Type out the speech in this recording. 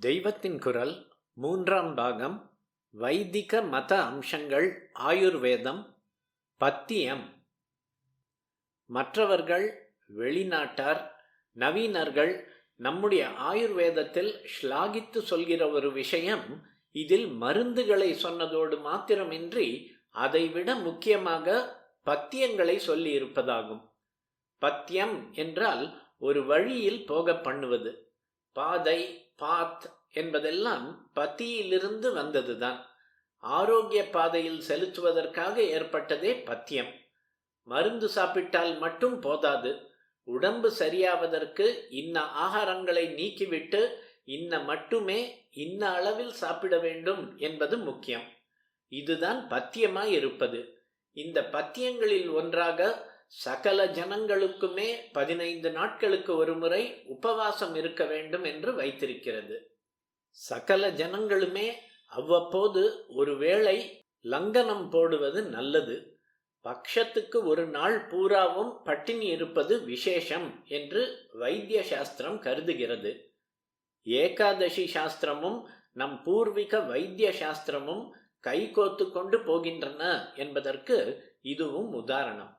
தெய்வத்தின் குரல் மூன்றாம் பாகம். வைதிக மத அம்சங்கள் ஆயுர்வேதம். பத்தியம். மற்றவர்கள், வெளிநாட்டார், நவீனர்கள் நம்முடைய ஆயுர்வேதத்தில் ஸ்லாகித்து சொல்கிற ஒரு விஷயம், இதில் மருந்துகளை சொன்னதோடு மாத்திரமின்றி அதைவிட முக்கியமாக பத்தியங்களை சொல்லி இருப்பதாகும். பத்தியம் என்றால் ஒரு வழியில் போக பண்ணுவது. பாதை, பாத் என்பதெல்லாம் பத்தியிலிருந்து வந்ததுதான். ஆரோக்கிய பாதையில் செலுத்துவதற்காக ஏற்பட்டதே பத்தியம். மருந்து சாப்பிட்டால் மட்டும் போதாது. உடம்பு சரியாவதற்கு இன்ன ஆகாரங்களை நீக்கிவிட்டு இன்ன மட்டுமே இன்ன அளவில் சாப்பிட வேண்டும் என்பது முக்கியம். இதுதான் பத்தியமாய் இருப்பது. இந்த பத்தியங்களில் ஒன்றாக சகல ஜனங்களுக்குமே 15 நாட்களுக்கு ஒரு முறை உபவாசம் இருக்க வேண்டும் என்று வைத்திருக்கிறது. சகல ஜனங்களுமே அவ்வப்போது ஒரு வேளை லங்கனம் போடுவது நல்லது. பட்சத்துக்கு ஒரு நாள் பூராவும் பட்டினி இருப்பது விசேஷம் என்று வைத்திய சாஸ்திரம் கருதுகிறது. ஏகாதசி சாஸ்திரமும் நம் பூர்வீக வைத்திய சாஸ்திரமும் கைகோத்து கொண்டு போகின்றன என்பதற்கு இதுவும் உதாரணம்.